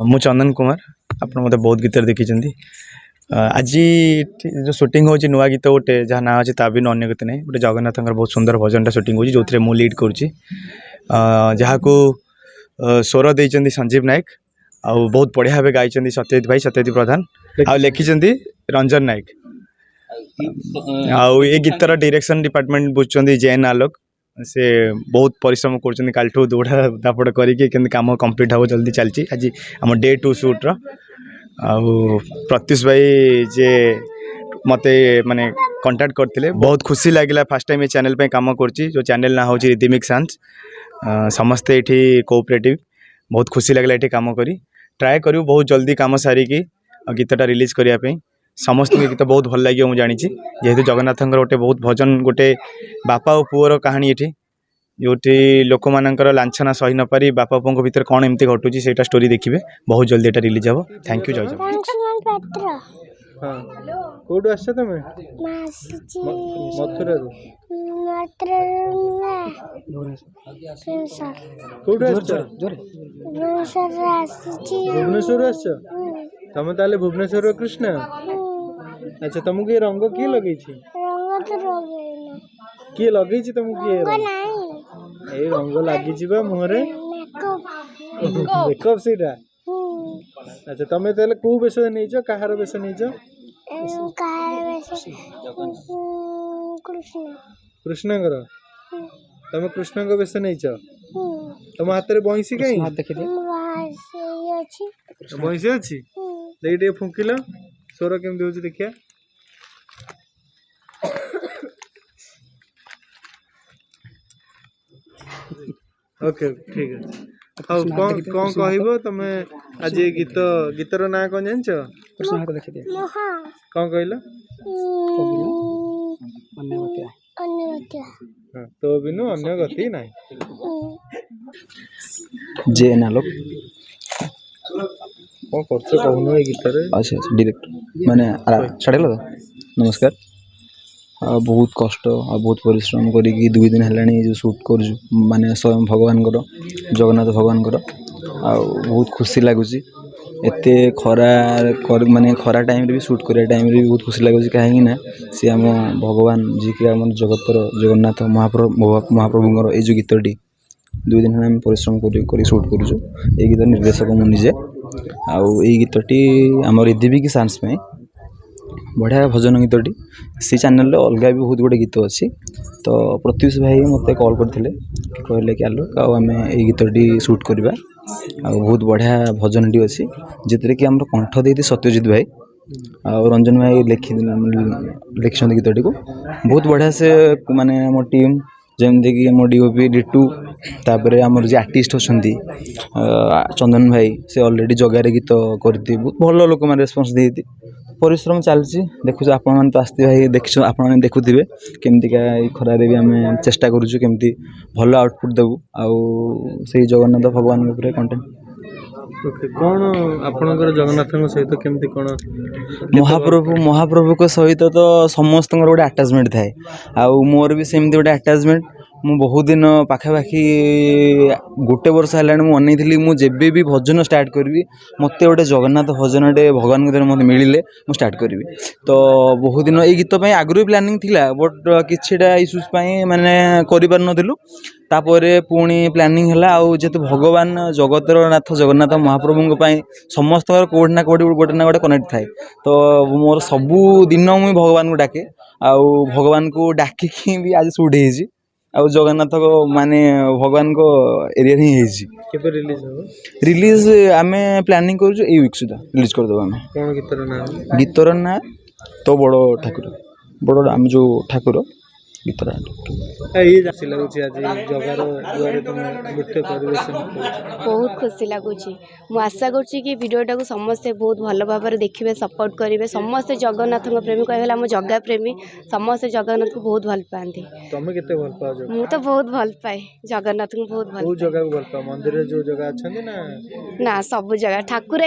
मु चंदन कुमार आप बहुत गीत देखी आज जो शूटिंग हो नुआ गीत गोटे जहाँ ना अच्छे ता भी अन्य गीत नहीं गोटे जगन्नाथ बहुत सुंदर भजन शूटिंग हो जो मु लीड करुँची जहाँ को स्वर देते संजीव नायक आउ बहुत बढ़िया भाव गाई सत्यजित भाई सत्यजित प्रधान आ लिखिं रंजन नायक आउ ये गीतर डायरेक्शन डिपार्टमेंट बुझुं जैन आलोक से बहुत परिश्रम कर दौड़ा दापड़ करके कम कंप्लीट हम जल्दी चलती आज आम डे 2 शूट्र प्रत्युष भाई जे मते माने कांटेक्ट करते बहुत खुशी लगे फास्ट टाइम ये चैनल पे काम करची जो चैनल ना हूँ रिदिमिक सांस समस्ते ये कोऑपरेटिव बहुत खुशी लगे ये काम करी ट्राए करूँ बहुत जल्दी काम सारिकी गीतटा रिलीज करने समस्त गीत बहुत भल लगे मुझे जानी जेहेतु जगन्नाथ गोटे बहुत भजन गोटे बापा और पुअर कहानी ये जो लोक मानकर लाछना सही न पारी बापा पुओं भितर कौन एमती घटू से स्टोरी देखिए बहुत जल्दी ये रिलीज हम थैंक यू जय भुवनेश्वर तुम ताले भुवनेश्वर कृष्ण अच्छा तुमको ये रंग किए लगे किए लगे तुमको ये रंग लगी मुहर मेकअप सीटा अच्छा तुम ताले को बेश नहीं कहार बेश नहीं कृष्ण तुम कृष्ण को बेश नहीं तुम हाथ में बंशी कहीं बंशी अच्छी देखिए फुंकिल स्वर केमती हो देखिया ओके ठीक है हाँ कौन कौन कह तुम आज गीत गीतर ना कौन जान कौन कहल तो बिनु अन्य गति ना जे नालोक कौन कर कहून ये गीत अच्छा अच्छा डायरेक्टर माने स्टार्ट तो नमस्कार बहुत कष्ट और बहुत परिश्रम करी 2 दिन है जो शूट कर माने स्वयं भगवान जगन्नाथ भगवान बहुत खुशी लगुच एत खरा माने खरा टाइम भी शूट करा टाइम भी बहुत खुशी लगुच कहीं सी आम भगवान जी के आम जगतर जगन्नाथ महाप्रभुर ये जो गीतटी 2 दिन है परिश्रम कर शूट करूँ ये गीत निर्देशक मुझे आई गीतटी आम रिदिमिक सांस में बढ़िया भजन गीतटी सी चैनल अलग भी बहुत गुटे गीत अच्छी तो प्रत्युष भाई मत कॉल करते कहले कि आलोक आम ये गीतटी शूट करवा बहुत बढ़िया भजनटी अच्छी जितने कि आम कंठ देती सत्यजित भाई और रंजन भाई लिखिं गीतटी को बहुत बढ़िया से माने आम टीम जमती कि आम डीओपी डिटू तापर आमर जो आर्टिस्ट अच्छा चंदन भाई से ऑलरेडी जगार गीत करती बहुत भल लोक मैंने रेस्पॉन्स देती परिश्रम चलती देखु आपण तो आसते भाई देख आपने देखुवे केमतिका खरार भी आम चेष्टा करुँ केमती भल आउटपुट देवु आई जगन्नाथ भगवान कंटेंट कौन आपणकर जगन्नाथ सहित केमती कौन महाप्रभु सहित तो समस्त गोटे आटाचमेंट थाए आउ मोर भी सेमती गोटे आटाचमेंट मु बहुत दिन पाखापाखि गोटे वर्ष है मुझे मुझे भी भजन स्टार्ट करी मत गोटे जगन्नाथ भजनटे भगवान मत मिले मुझे स्टार्ट करी तो बहुत दिन ये गीत आगु भी प्लानिंग थिला बट किछिटा इश्यूज माने करि पार नथिलु तापर पुणी प्लानिंग है जेहेतु भगवान जगतर नाथ जगन्नाथ महाप्रभु समस्त कोटी ना कोटी गोटे ना गोटे कनेक्ट थाए तो मोर सबू दिन मुझे भगवान को डाके आउ भगवान को डाकिकी भी आज शूट हो आउ जगन्नाथ को माने भगवान को एरिया ही रिलीज आम प्लानिंग करूँ ये वीक सुधा रिलीज करदेव आम गीतर ना तो बड़ ठाकुर बड़ आम जो ठाकुर गीतर बहुत खुशी लगुच आशा करीडियोटा को समस्ते बहुत भल भाव देखिए सपोर्ट करेंगे समस्ते जगन्नाथ प्रेमी कहला आम जगह प्रेमी समस्ते जगन्नाथ को बहुत भल पाती मु तो बहुत भल पाए जगन्नाथ को बहुत भल मंदिर जो जगह अच्छा ना सब जगह ठाकुर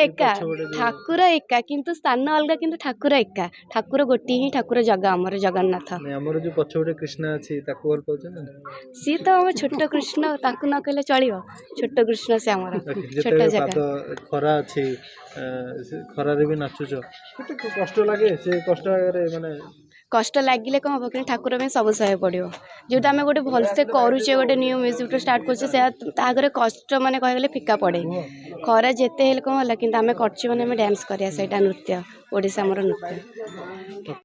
एका किंतु स्थान अलग किंतु ठाकुर एका ठाकुर गोटे ही ठाकुर जगह आमर जगन्नाथ जो पछे କୃଷ୍ଣ ଅଛି ତାକୁ ଭଲ ପାଉଛ ନା? ସିଏ ତ ଆମ ଛୋଟ କୃଷ୍ଣ, ତାଙ୍କୁ ନ କହିଲେ ଚଳିବ। ଛୋଟ କୃଷ୍ଣ ସେ ଆମର, ଛୋଟ ଯେତେବେଳେ ଜାଗା। ପାଦ ଖରା ଅଛି ସେ ଖରାରେ ବି ନାଚୁଛ, କେତେ କଷ୍ଟ ଲାଗେ ସେ କଷ୍ଟ ଆଗରେ ମାନେ? କଷ୍ଟ ଲାଗିଲେ କ'ଣ ହବ, କିନ୍ତୁ ଠାକୁର ପାଇଁ ସବୁ ସହାୟ ପଡ଼ିବ। ଯେଉଁଟା ଆମେ ଗୋଟେ ଭଲସେ କରୁଛେ, ଗୋଟେ ନ୍ୟୁ ମ୍ୟୁଜିକ୍ରୁ ଷ୍ଟାର୍ଟ କରୁଛେ, ସେୟା ତା ଆଗରେ କଷ୍ଟ ମାନେ କହିବାକୁ ଗଲେ ଫିକା ପଡ଼େ। ଖରା ଯେତେ ହେଲେ କ'ଣ ହେଲା, କିନ୍ତୁ ଆମେ କରୁଛେ ମାନେ ଆମେ ଡ୍ୟାନ୍ସ କରିବା, ସେଇଟା ନୃତ୍ୟ, ଓଡ଼ିଶା ଆମର ନୃତ୍ୟ।